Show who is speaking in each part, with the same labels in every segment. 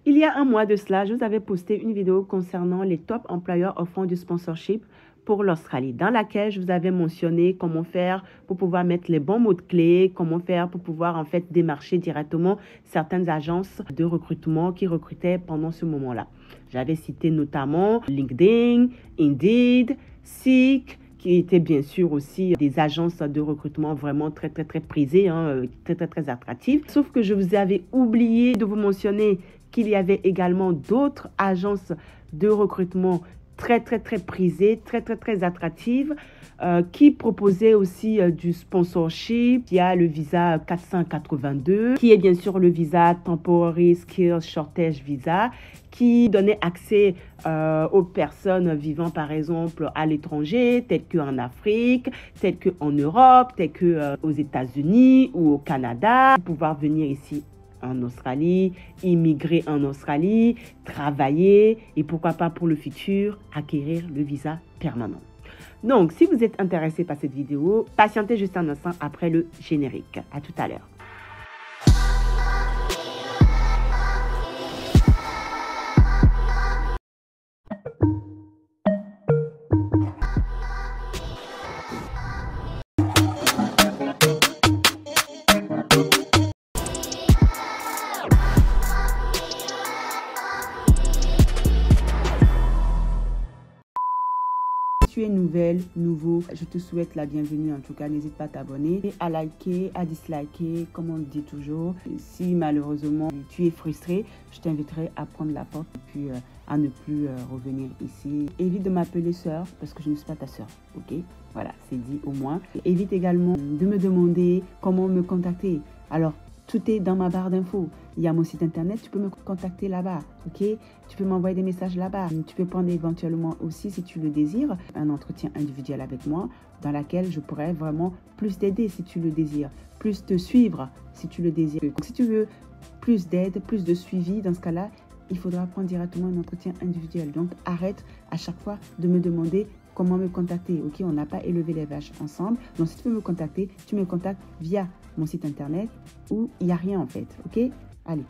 Speaker 1: Il y a un mois de cela, je vous avais posté une vidéo concernant les top employeurs offrant du sponsorship pour l'Australie, dans laquelle je vous avais mentionné comment faire pour pouvoir mettre les bons mots-clés, comment faire pour pouvoir en fait démarcher directement certaines agences de recrutement qui recrutaient pendant ce moment-là. J'avais cité notamment LinkedIn, Indeed, Seek, qui étaient bien sûr aussi des agences de recrutement vraiment très prisées, très attractives. Sauf que je vous avais oublié de vous mentionner qu'il y avait également d'autres agences de recrutement très prisées, très attractives, qui proposaient aussi du sponsorship. Il y a le visa 482, qui est bien sûr le visa Temporary Skills Shortage Visa, qui donnait accès aux personnes vivant par exemple à l'étranger, telles qu'en Afrique, telles qu'en Europe, telles qu'aux États-Unis ou au Canada, pour pouvoir venir ici en Australie, immigrer en Australie, travailler et pourquoi pas pour le futur, acquérir le visa permanent. Donc, si vous êtes intéressé par cette vidéo, patientez juste un instant après le générique. À tout à l'heure. Si tu es nouvelle, nouveau, je te souhaite la bienvenue. En tout cas, n'hésite pas à t'abonner, à liker, à disliker, comme on le dit toujours. Si malheureusement tu es frustré, je t'inviterai à prendre la porte et puis à ne plus revenir ici. Évite de m'appeler sœur parce que je ne suis pas ta sœur, ok? Voilà, c'est dit au moins. Évite également de me demander comment me contacter. Alors, tout est dans ma barre d'infos. Il y a mon site internet, tu peux me contacter là-bas, ok? Tu peux m'envoyer des messages là-bas. Tu peux prendre éventuellement aussi, si tu le désires, un entretien individuel avec moi dans lequel je pourrais vraiment plus t'aider si tu le désires, plus te suivre si tu le désires. Donc, si tu veux plus d'aide, plus de suivi, dans ce cas-là, il faudra prendre directement un entretien individuel. Donc, arrête à chaque fois de me demander comment me contacter, ok? On n'a pas élevé les vaches ensemble. Donc, si tu veux me contacter, tu me contactes via mon site internet où il n'y a rien en fait, ok? Allez.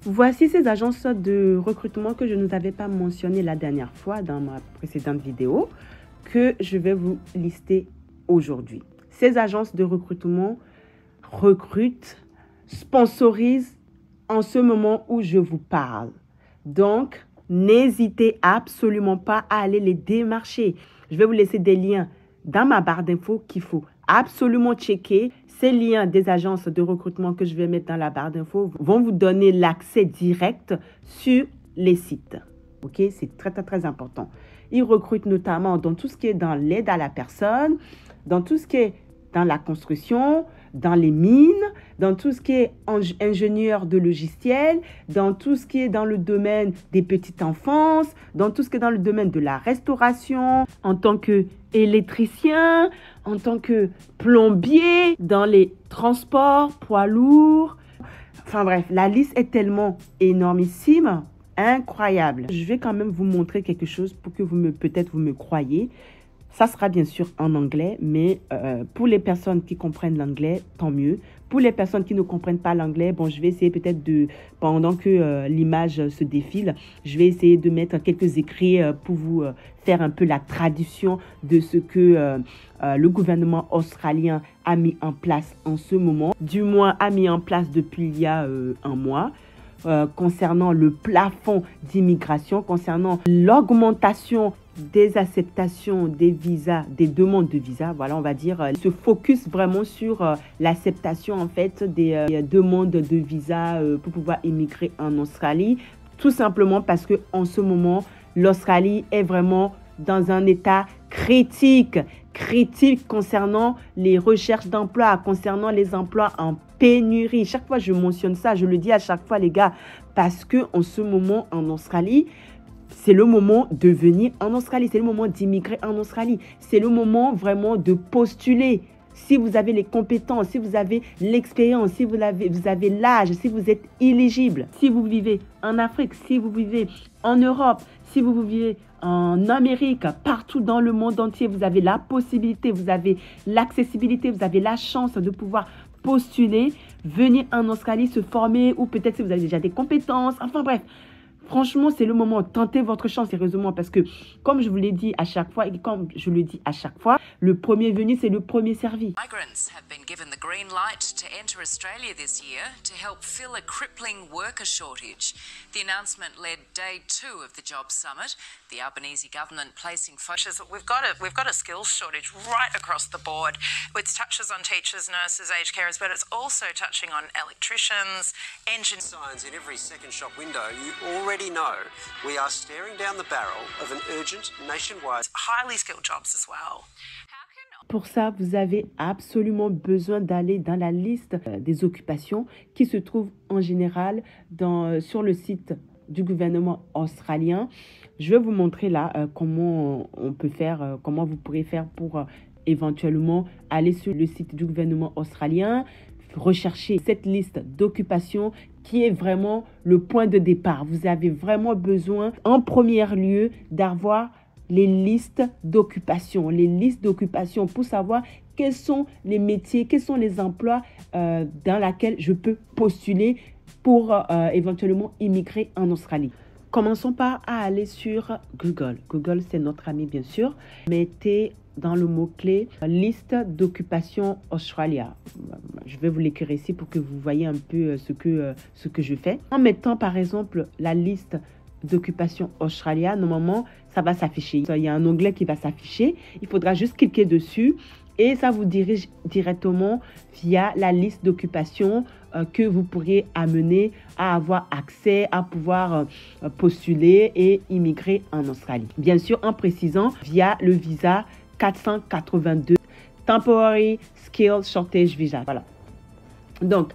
Speaker 1: Voici ces agences de recrutement que je ne vous avais pas mentionnées la dernière fois dans ma précédente vidéo, que je vais vous lister aujourd'hui. Ces agences de recrutement recrutent, sponsorisent en ce moment où je vous parle. Donc, n'hésitez absolument pas à aller les démarcher. Je vais vous laisser des liens dans ma barre d'infos qu'il faut absolument checker. Ces liens des agences de recrutement que je vais mettre dans la barre d'infos vont vous donner l'accès direct sur les sites. Ok, c'est très important. Ils recrutent notamment dans tout ce qui est dans l'aide à la personne, dans tout ce qui est dans la construction, dans les mines, dans tout ce qui est ingénieur de logiciels, dans tout ce qui est dans le domaine des petites enfances, dans tout ce qui est dans le domaine de la restauration, en tant qu'électricien, en tant que plombier, dans les transports, poids lourds. Enfin bref, la liste est tellement énormissime, incroyable. Je vais quand même vous montrer quelque chose pour que peut-être vous me croyez. Ça sera bien sûr en anglais, mais pour les personnes qui comprennent l'anglais, tant mieux. Pour les personnes qui ne comprennent pas l'anglais, bon, je vais essayer peut-être pendant que l'image se défile, je vais essayer de mettre quelques écrits pour vous faire un peu la traduction de ce que le gouvernement australien a mis en place en ce moment. Du moins, a mis en place depuis il y a un mois. Concernant le plafond d'immigration, concernant l'augmentation des acceptations des visas, des demandes de visa, voilà, on va dire, se focus vraiment sur l'acceptation en fait des demandes de visa pour pouvoir immigrer en Australie, tout simplement parce que en ce moment, l'Australie est vraiment dans un état critique concernant les recherches d'emploi, concernant les emplois en pénurie. Chaque fois, je mentionne ça, je le dis à chaque fois, les gars, parce que en ce moment, en Australie, c'est le moment de venir en Australie, c'est le moment d'immigrer en Australie, c'est le moment vraiment de postuler. Si vous avez les compétences, si vous avez l'expérience, si vous avez l'âge, si vous êtes éligible, si vous vivez en Afrique, si vous vivez en Europe, si vous vivez en Amérique, partout dans le monde entier, vous avez la possibilité, vous avez l'accessibilité, vous avez la chance de pouvoir postuler, venir en Australie, se former, ou peut-être si vous avez déjà des compétences, enfin bref. Franchement, c'est le moment. Tentez votre chance, sérieusement, parce que, comme je vous l'ai dit à chaque fois, et comme je le dis à chaque fois, le premier venu, c'est le premier servi.
Speaker 2: Migrants have been given the green light to enter Australia this year to help fill a crippling worker shortage. The announcement led day 2 of the Jobs Summit. The Albanese government placing focus.
Speaker 3: We've got a skills shortage right across the board, which touches on teachers, nurses, aged carers, but it's also touching on electricians, engineers.
Speaker 4: Signs in every second shop window, you already know we are staring down the barrel of an urgent nationwide.
Speaker 3: Highly skilled jobs as well.
Speaker 1: Pour ça, vous avez absolument besoin d'aller dans la liste des occupations qui se trouve en général sur le site du gouvernement australien. Je vais vous montrer là comment on peut faire, comment vous pourrez faire pour éventuellement aller sur le site du gouvernement australien, rechercher cette liste d'occupations qui est vraiment le point de départ. Vous avez vraiment besoin en premier lieu d'avoir les listes d'occupation pour savoir quels sont les métiers, quels sont les emplois dans lesquels je peux postuler pour éventuellement immigrer en Australie. Commençons par aller sur Google. Google, c'est notre ami, bien sûr. Mettez dans le mot-clé liste d'occupation Australia. Je vais vous l'écrire ici pour que vous voyez un peu ce que je fais. En mettant par exemple la liste d'occupation Australia, normalement, ça va s'afficher. Il y a un onglet qui va s'afficher. Il faudra juste cliquer dessus et ça vous dirige directement via la liste d'occupation que vous pourriez amener à avoir accès, à pouvoir postuler et immigrer en Australie. Bien sûr, en précisant via le visa 482 Temporary Skills Shortage Visa. Voilà. Donc,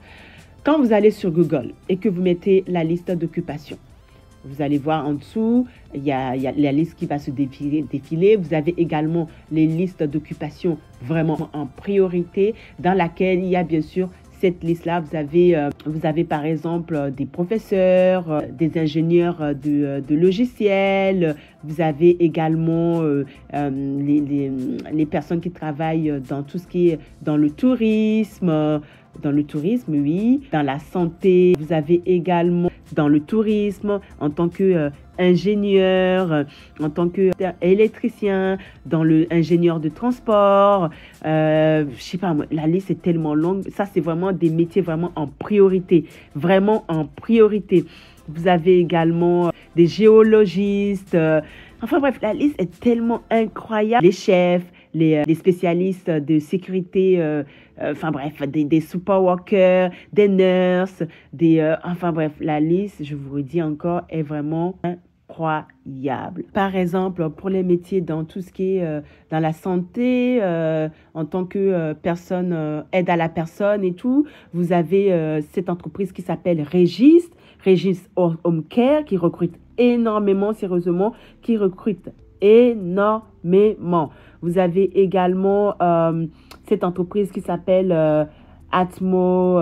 Speaker 1: quand vous allez sur Google et que vous mettez la liste d'occupation, vous allez voir en dessous, il y a la liste qui va se défiler. Vous avez également les listes d'occupation vraiment en priorité, dans laquelle il y a bien sûr cette liste-là. Vous avez par exemple des professeurs, des ingénieurs de logiciels. Vous avez également les personnes qui travaillent dans tout ce qui est dans le tourisme. Dans le tourisme, oui. Dans la santé, vous avez également dans le tourisme en tant qu'ingénieur, en tant qu'électricien, dans le ingénieur de transport. Je sais pas, la liste est tellement longue. Ça, c'est vraiment des métiers vraiment en priorité. Vraiment en priorité. Vous avez également des géologistes. Enfin bref, la liste est tellement incroyable. Les chefs, les spécialistes de sécurité, enfin bref, des super workers, des nurses, enfin bref, la liste, je vous le dis encore, est vraiment incroyable. Par exemple, pour les métiers dans tout ce qui est dans la santé, en tant que personne, aide à la personne et tout, vous avez cette entreprise qui s'appelle Regis Home Care, qui recrute énormément, sérieusement, qui recrute énormément. Vous avez également cette entreprise qui s'appelle Atmo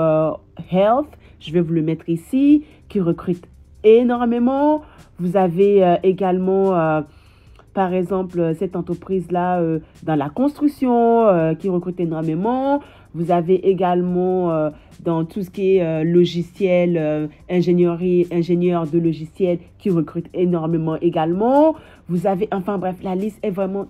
Speaker 1: Health. Je vais vous le mettre ici, qui recrute énormément. Vous avez également, par exemple, cette entreprise-là dans la construction qui recrute énormément. Vous avez également dans tout ce qui est logiciel, ingénieur de logiciel qui recrute énormément également. Vous avez, enfin bref, la liste est vraiment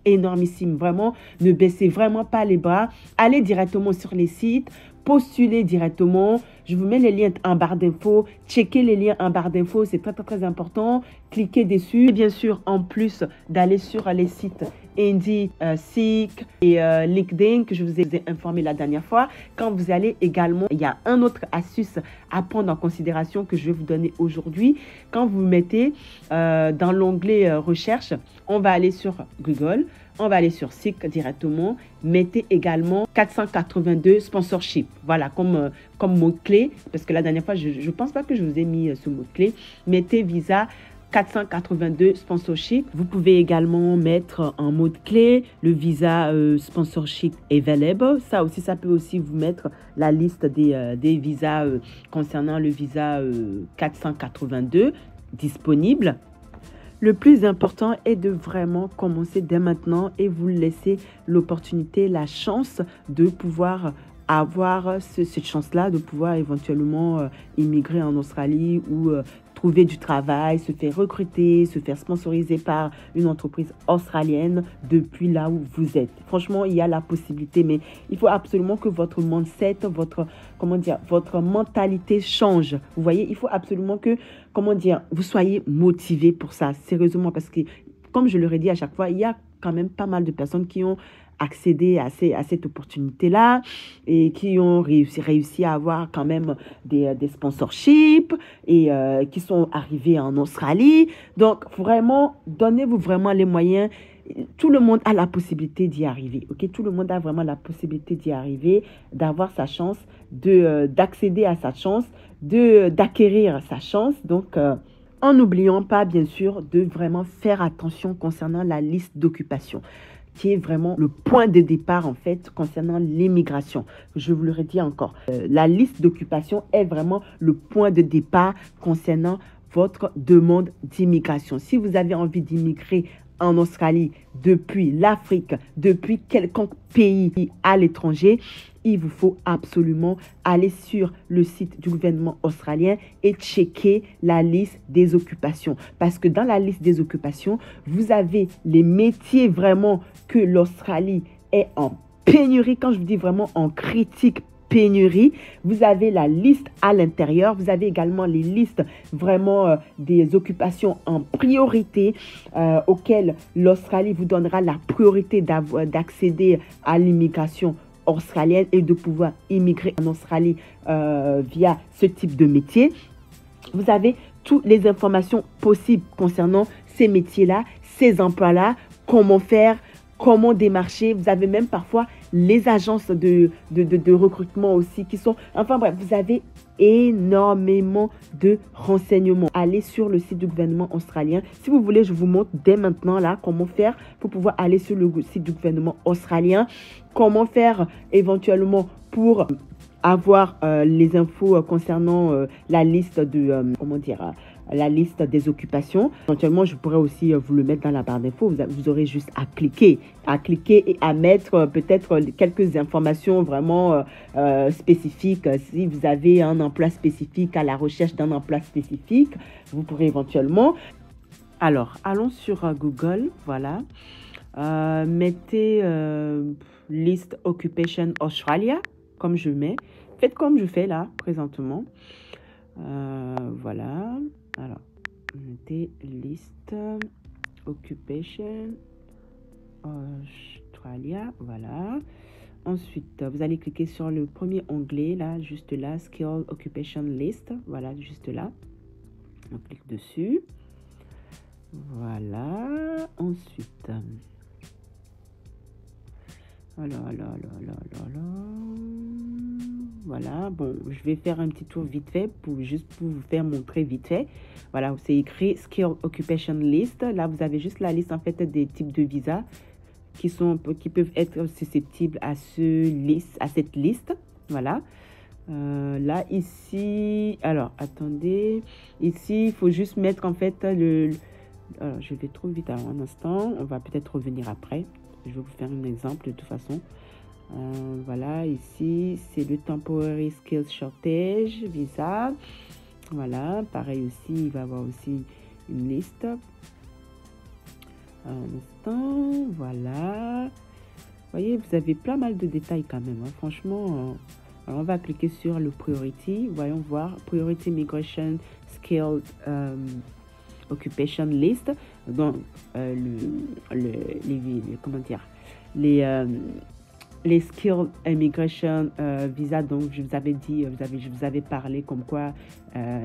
Speaker 1: énormissime. Vraiment, ne baissez vraiment pas les bras. Allez directement sur les sites, postulez directement. Je vous mets les liens en barre d'infos. Checkez les liens en barre d'infos, c'est très important. Cliquez dessus. Et bien sûr, en plus d'aller sur les sites Indeed, Seek et LinkedIn que je vous ai informé la dernière fois, quand vous allez également, il y a un autre astuce à prendre en considération que je vais vous donner aujourd'hui. Quand vous mettez dans l'onglet recherche, on va aller sur Google, on va aller sur Seek directement. Mettez également 482 sponsorship. Voilà, comme mot-clé, parce que la dernière fois, je ne pense pas que je vous ai mis ce mot-clé. Mettez visa 482 sponsorship. Vous pouvez également mettre en mot-clé le visa sponsorship available. Ça aussi, ça peut aussi vous mettre la liste des visas concernant le visa 482 disponible. Le plus important est de vraiment commencer dès maintenant et vous laisser l'opportunité, la chance de pouvoir avoir cette chance-là de pouvoir éventuellement immigrer en Australie ou trouver du travail, se faire recruter, se faire sponsoriser par une entreprise australienne depuis là où vous êtes. Franchement, il y a la possibilité, mais il faut absolument que votre mindset, votre mentalité change. Vous voyez, il faut absolument que, vous soyez motivé pour ça, sérieusement, parce que, comme je leur ai dit à chaque fois, il y a quand même pas mal de personnes qui ont accéder à cette opportunité-là et qui ont réussi à avoir quand même des sponsorships et qui sont arrivés en Australie. Donc, vraiment, donnez-vous vraiment les moyens. Tout le monde a la possibilité d'y arriver, ok? Tout le monde a vraiment la possibilité d'y arriver, d'avoir sa chance, d'accéder à sa chance, d'acquérir sa chance. Donc, en n'oubliant pas, bien sûr, de vraiment faire attention concernant la liste d'occupation, qui est vraiment le point de départ, en fait, concernant l'immigration. Je vous le redis encore. La liste d'occupation est vraiment le point de départ concernant votre demande d'immigration. Si vous avez envie d'immigrer en Australie, depuis l'Afrique, depuis quelconque pays à l'étranger, il vous faut absolument aller sur le site du gouvernement australien et checker la liste des occupations. Parce que dans la liste des occupations, vous avez les métiers vraiment que l'Australie est en pénurie. Quand je vous dis vraiment en critique pénurie, vous avez la liste à l'intérieur. Vous avez également les listes vraiment des occupations en priorité auxquelles l'Australie vous donnera la priorité d'accéder à l'immigration australienne et de pouvoir immigrer en Australie via ce type de métier. Vous avez toutes les informations possibles concernant ces métiers-là, ces emplois-là, comment faire, comment démarcher. Vous avez même parfois les agences de recrutement aussi qui sont... Enfin bref, vous avez énormément de renseignements. Allez sur le site du gouvernement australien. Si vous voulez, je vous montre dès maintenant là comment faire pour pouvoir aller sur le site du gouvernement australien. Comment faire éventuellement pour avoir les infos concernant la liste de... la liste des occupations. Éventuellement, je pourrais aussi vous le mettre dans la barre d'infos. Vous aurez juste à cliquer et à mettre peut-être quelques informations vraiment spécifiques. Si vous avez un emploi spécifique, à la recherche d'un emploi spécifique, vous pourrez éventuellement... Alors, allons sur Google, voilà. Mettez list Occupation Australia, comme je mets. Faites comme je fais là, présentement. Voilà. Alors, mettez liste Occupation Australia, voilà. Ensuite, vous allez cliquer sur le premier onglet, là, juste là, Skill Occupation List, voilà, juste là. On clique dessus. Voilà. Ensuite, voilà, bon, je vais faire un petit tour vite fait pour vous faire montrer vite fait. Voilà, c'est écrit Skill Occupation List. Là, vous avez juste la liste en fait des types de visas qui peuvent être susceptibles à cette liste. Voilà. Là, ici, alors, attendez. Ici, il faut juste mettre en fait alors, je vais trop vite un instant. On va peut-être revenir après. Je vais vous faire un exemple de toute façon. Voilà, ici, c'est le Temporary Skills Shortage Visa. Voilà, pareil aussi, il va y avoir aussi une liste. Un instant, voilà. Vous voyez, vous avez plein mal de détails quand même. Hein. Franchement, alors on va cliquer sur le Priority. Voyons voir, Priority Migration Skills Occupation List. Donc, les Skilled Immigration Visa, donc je vous avais dit, je vous avais parlé comme quoi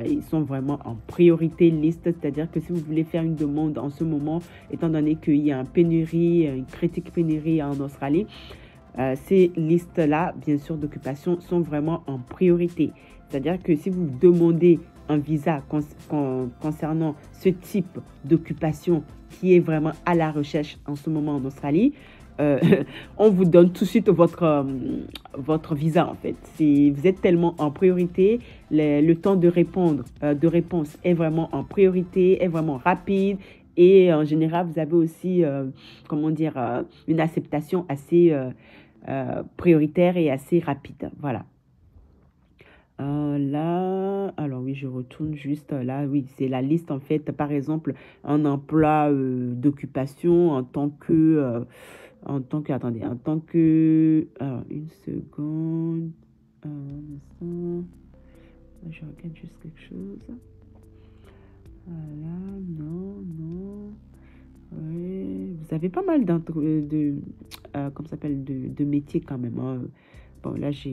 Speaker 1: ils sont vraiment en priorité liste, c'est-à-dire que si vous voulez faire une demande en ce moment, étant donné qu'il y a une critique pénurie en Australie, ces listes-là, bien sûr, d'occupation sont vraiment en priorité. C'est-à-dire que si vous demandez un visa concernant ce type d'occupation qui est vraiment à la recherche en ce moment en Australie, on vous donne tout de suite votre visa en fait. Vous êtes tellement en priorité, le temps de réponse est vraiment en priorité, est vraiment rapide et en général vous avez aussi une acceptation assez prioritaire et assez rapide. Voilà. Là, alors oui, je retourne juste là. Oui, c'est la liste en fait. Par exemple, un emploi d'occupation attendez, en tant que, alors, une seconde, un instant, je regarde juste quelque chose. Voilà, non, ouais, vous avez pas mal comment ça s'appelle, de métiers quand même, hein. Bon, là, je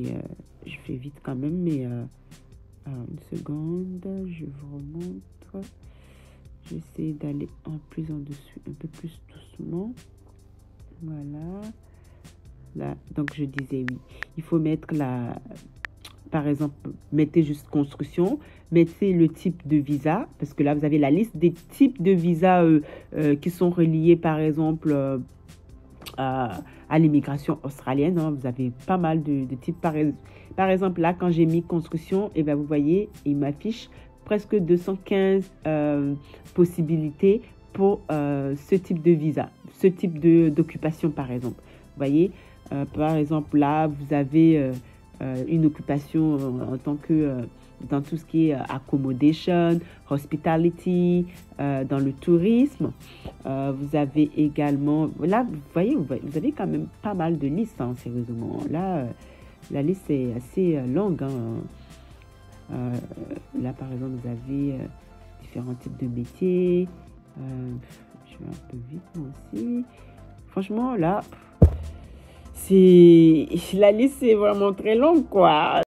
Speaker 1: fais vite quand même, mais alors, une seconde, je vous remontre. J'essaie d'aller en dessus, un peu plus doucement. Voilà. Là, donc je disais oui. Il faut mettre par exemple, mettez juste construction, mettez le type de visa, parce que là, vous avez la liste des types de visas qui sont reliés, par exemple, à l'immigration australienne, hein. Vous avez pas mal de types. Par exemple, là, quand j'ai mis construction, et ben, vous voyez, il m'affiche presque 215 possibilités pour ce type de visa, ce type d'occupation, par exemple. Vous voyez, par exemple, là, vous avez une occupation en tant que dans tout ce qui est accommodation, hospitality, dans le tourisme. Vous avez également, là, vous voyez, vous avez quand même pas mal de listes, hein, sérieusement. Là, la liste est assez longue, hein. Là, par exemple, vous avez différents types de métiers. Je vais un peu vite, moi aussi. Franchement, là, la liste est vraiment très longue, quoi.